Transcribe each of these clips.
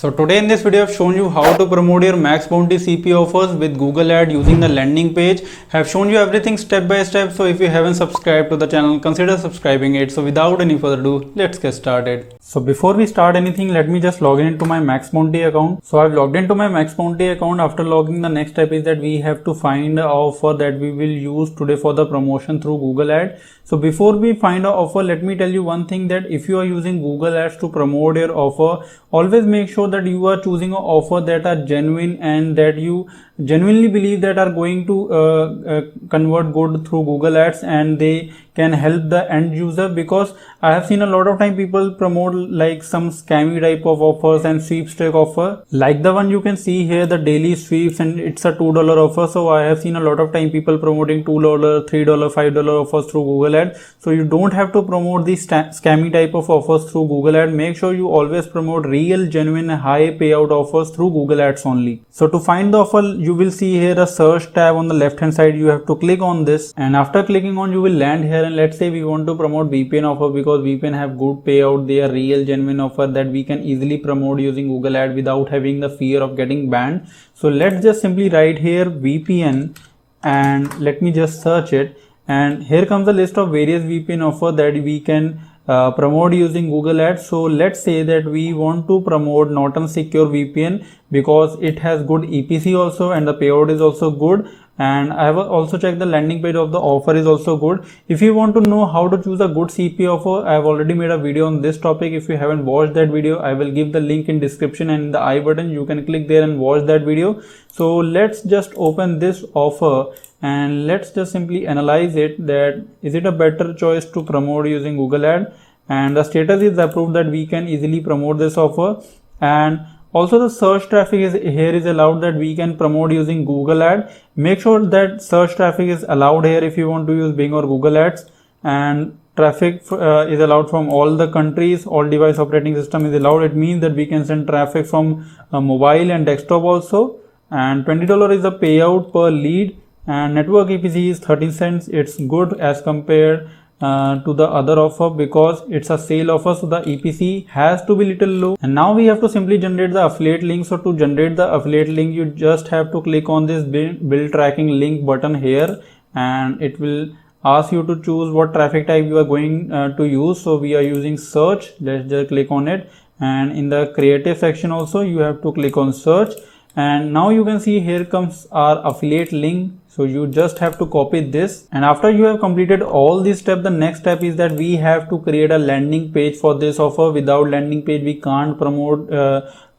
So today in this video I've shown you how to promote your Max Bounty CP offers with Google Ad using the landing page. Have shown you everything step by step. So if you haven't subscribed to the channel, consider subscribing it. So without any further ado, let's get started. So before we start anything, let me just log in into my Max Bounty account. So I've logged into my Max Bounty account. After logging, the next step is that we have to find an offer that we will use today for the promotion through Google Ad. So before we find an offer, let me tell you one thing, that if you are using Google Ads to promote your offer, always make sure that you are choosing an offer that are genuine and that you genuinely believe that are going to convert good through Google Ads and they can help the end user. Because I have seen a lot of time people promote like some scammy type of offers and sweepstake offer, like the one you can see here, the daily sweeps, and it's a $2 offer. So I have seen a lot of time people promoting $2, $3, $5 offers through Google Ad. So you don't have to promote these scammy type of offers through Google Ad. Make sure you always promote real, genuine, high payout offers through Google Ads only. So to find the offer, you will see here a search tab on the left hand side. You have to click on this, and after clicking on, you will land here. And let's say we want to promote VPN offer, because VPN have good payout. They are real, genuine offer that we can easily promote using Google Ad without having the fear of getting banned. So let's just simply write here VPN and let me just search it. And here comes the list of various VPN offer that we can promote using Google Ads. So let's say that we want to promote Norton Secure VPN because it has good EPC also and the payout is also good. And I have also checked the landing page of the offer is also good. If you want to know how to choose a good CP offer, I have already made a video on this topic. If you haven't watched that video, I will give the link in description and in the I button. You can click there and watch that video. So let's just open this offer and let's just simply analyze it, that is it a better choice to promote using Google Ad. And the status is approved that we can easily promote this offer. And also the search traffic is allowed that we can promote using Google Ad. Make sure that search traffic is allowed here if you want to use Bing or Google Ads. And traffic is allowed from all the countries. All device operating system is allowed. It means that we can send traffic from mobile and desktop also. And $20 is the payout per lead. And network EPC is 13 cents. It's good as compared to the other offer because it's a sale offer, so the EPC has to be little low. And now we have to simply generate the affiliate link. So to generate the affiliate link, you just have to click on this build tracking link button here, and it will ask you to choose what traffic type you are going to use. So we are using search. Let's just click on it, and in the creative section also you have to click on search. And now you can see here comes our affiliate link. So you just have to copy this, and after you have completed all these steps, the next step is that we have to create a landing page for this offer. Without landing page, we can't promote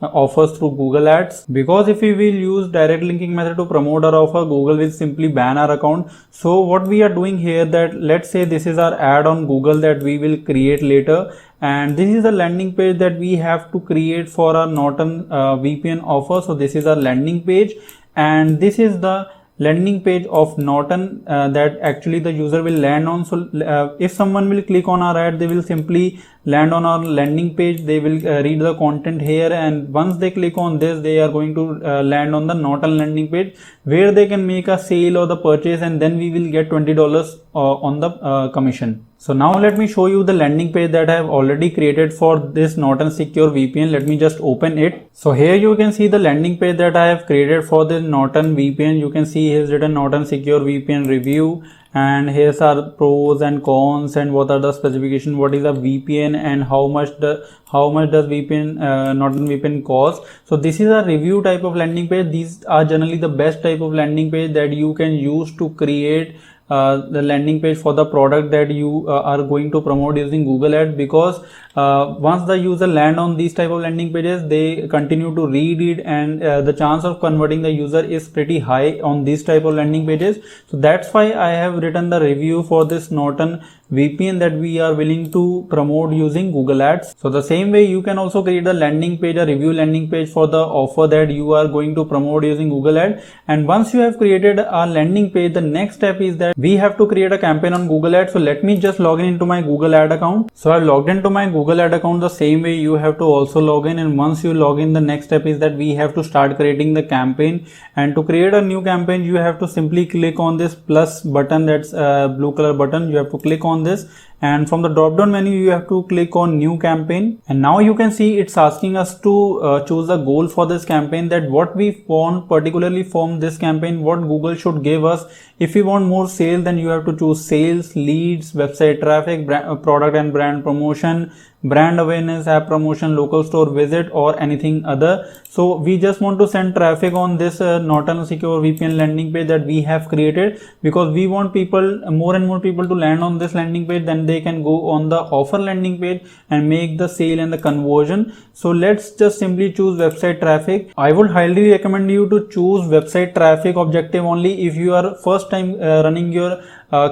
offers through Google Ads, because if we will use direct linking method to promote our offer, Google will simply ban our account. So what we are doing here, that let's say this is our ad on Google that we will create later, and this is the landing page that we have to create for our Norton VPN offer. So this is our landing page, and this is the landing page of Norton that actually the user will land on. So if someone will click on our ad, they will simply land on our landing page. They will read the content here, and once they click on this, they are going to land on the Norton landing page where they can make a sale or the purchase, and then we will get $20 on the commission. So now let me show you the landing page that I have already created for this Norton Secure VPN. Let me just open it. So here you can see the landing page that I have created for the Norton VPN. You can see here's written Norton Secure VPN review, and here's our pros and cons and what are the specification, what is a VPN, and how much does VPN Norton VPN cost. So this is a review type of landing page. These are generally the best type of landing page that you can use to create the landing page for the product that you are going to promote using Google Ads, because once the user land on these type of landing pages, they continue to read it, and the chance of converting the user is pretty high on these type of landing pages. So that's why I have written the review for this Norton VPN that we are willing to promote using Google Ads. So the same way you can also create a landing page, a review landing page for the offer that you are going to promote using Google Ads. And once you have created a landing page, the next step is that we have to create a campaign on Google Ads. So let me just log in into my Google Ad account. So I've logged into my Google Ad account. The same way you have to also log in, and once you log in, the next step is that we have to start creating the campaign. And to create a new campaign, you have to simply click on this plus button, that's blue color button. You have to click on this, and from the drop down menu you have to click on new campaign, and now you can see it's asking us to choose a goal for this campaign, that what we want particularly from this campaign, what Google should give us. If you want more sales, then you have to choose sales, leads, website traffic, product and brand promotion, brand awareness, app promotion, local store visit, or anything other. So we just want to send traffic on this Norton Secure VPN landing page that we have created, because we want people, more and more people, to land on this landing page, then they can go on the offer landing page and make the sale and the conversion. So let's just simply choose website traffic. I would highly recommend you to choose website traffic objective only if you are first time running your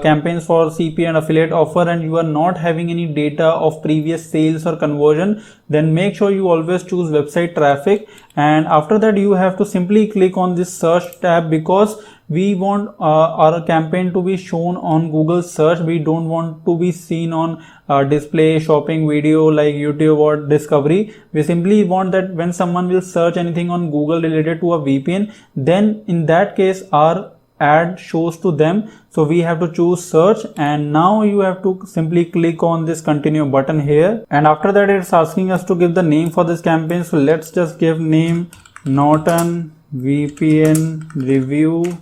campaigns for CP and affiliate offer, and you are not having any data of previous sales or conversion. Then make sure you always choose website traffic, and after that you have to simply click on this search tab, because we want our campaign to be shown on Google search. We don't want to be seen on display, shopping video like YouTube or Discovery. We simply want that when someone will search anything on Google related to a VPN, then in that case our ad shows to them. So we have to choose search, and now you have to simply click on this continue button here, and after that it's asking us to give the name for this campaign. So let's just give name Norton VPN review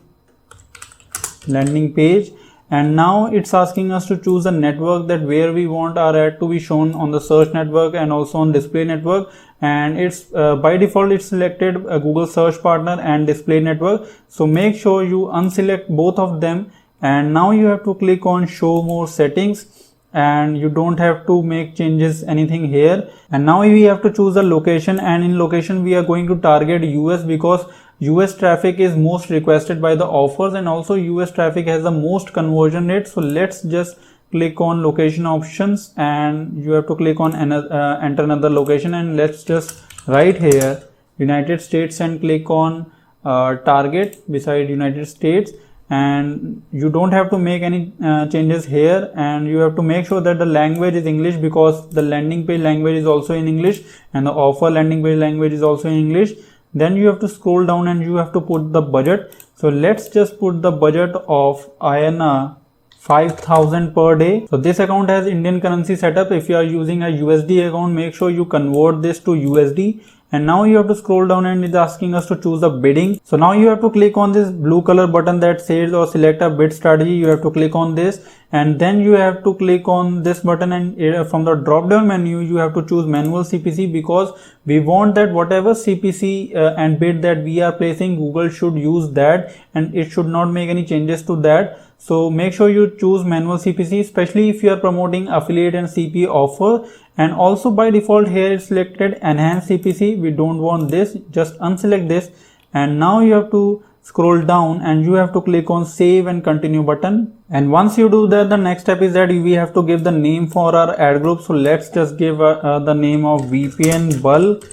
landing page, and now it's asking us to choose a network, that where we want our ad to be shown on the search network and also on display network. And it's by default it's selected Google search partner and display network, so make sure you unselect both of them, and now you have to click on show more settings, and you don't have to make changes anything here. And now we have to choose a location, and in location we are going to target US, because US traffic is most requested by the offers, and also US traffic has the most conversion rate. So let's just click on location options, and you have to click on enter another location, and let's just write here United States and click on target beside United States. And you don't have to make any changes here, and you have to make sure that the language is English, because the landing page language is also in English and the offer landing page language is also in English. Then you have to scroll down and you have to put the budget. So let's just put the budget of INR 5,000 per day. So this account has Indian currency setup. If you are using a USD account, make sure you convert this to USD. And now you have to scroll down, and it's asking us to choose the bidding. So now you have to click on this blue color button that says or select a bid strategy. You have to click on this, and then you have to click on this button, and from the drop down menu you have to choose manual CPC, because we want that whatever CPC and bid that we are placing, Google should use that and it should not make any changes to that. So make sure you choose manual CPC, especially if you are promoting affiliate and CP offer. And also by default here it's selected enhance CPC. We don't want this, just unselect this, and now you have to scroll down and you have to click on save and continue button. And once you do that, the next step is that we have to give the name for our ad group. So let's just give the name of VPN bulk,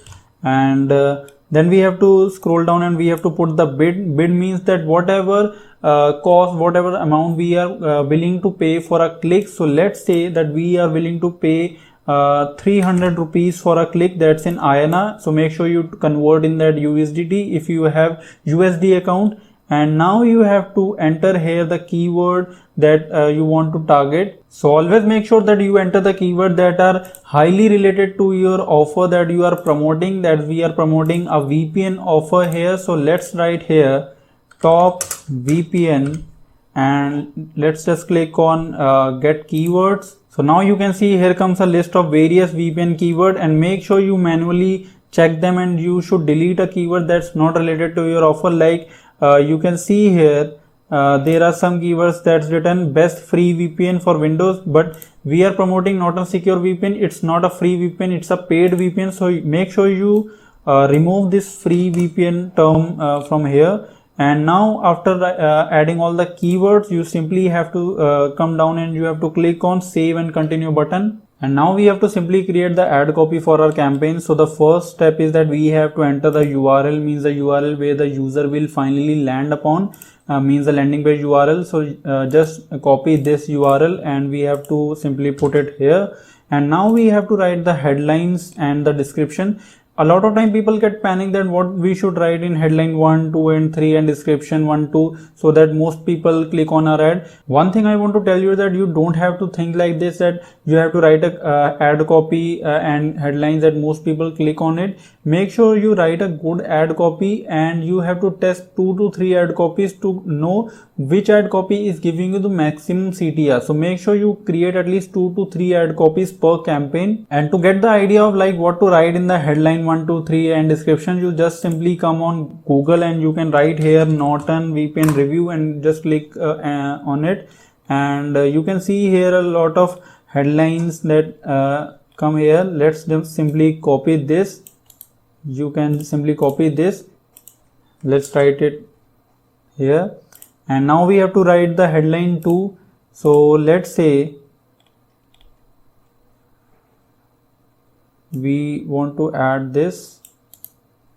and then we have to scroll down and we have to put the bid. Bid means that whatever cost, whatever amount we are willing to pay for a click. So let's say that we are willing to pay 300 rupees for a click, that's in INR. So make sure you convert in that USDT if you have USD account. And now you have to enter here the keyword that you want to target. So always make sure that you enter the keyword that are highly related to your offer that you are promoting, that we are promoting a VPN offer here. So let's write here top VPN, and let's just click on get keywords. So now you can see here comes a list of various VPN keyword, and make sure you manually check them, and you should delete a keyword that's not related to your offer. Like you can see here there are some keywords that's written best free VPN for Windows, but we are promoting Norton Secure VPN. It's not a free VPN, it's a paid VPN. So make sure you remove this free VPN term from here. And now after adding all the keywords, you simply have to come down and you have to click on save and continue button. And now we have to simply create the ad copy for our campaign. So the first step is that we have to enter the URL, means the URL where the user will finally land upon, means the landing page URL. So just copy this URL and we have to simply put it here. And now we have to write the headlines and the description. a lot of time people get panic that what we should write in headline 1, 2 and 3 and description 1, 2, so that most people click on our ad. One thing I want to tell you that you don't have to think like this, that you have to write a ad copy and headlines that most people click on it. Make sure you write a good ad copy, and you have to test 2 to 3 ad copies to know which ad copy is giving you the maximum CTR. So make sure you create at least 2 to 3 ad copies per campaign. And to get the idea of like what to write in the headline 1, 2, 3 and description, you just simply come on Google and you can write here Norton VPN review and just click on it, and you can see here a lot of headlines that come here. Let's just simply copy this. You can simply copy this. Let's write it here, and now we have to write the headline 2. So let's say we want to add this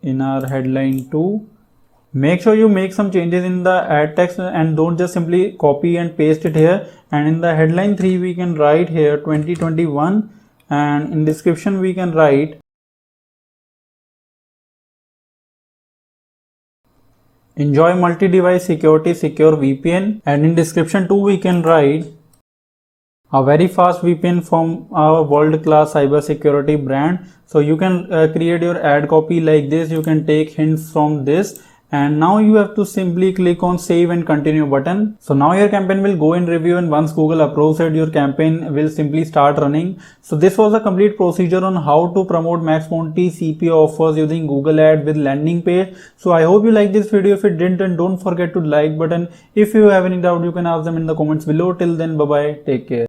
in our headline 2. Make sure you make some changes in the ad text and don't just simply copy and paste it here. And in the headline 3 we can write here 2021, and in description we can write enjoy multi-device security, secure VPN, and in description 2 we can write a very fast VPN from our world-class cybersecurity brand. So you can create your ad copy like this. You can take hints from this, and now you have to simply click on save and continue button. So now your campaign will go in review, and once Google approves it, your campaign will simply start running. So this was a complete procedure on how to promote Max Bounty CPO offers using Google Ad with landing page. So I hope you like this video. If it didn't, then don't forget to like button. If you have any doubt, you can ask them in the comments below. Till then, bye bye, take care.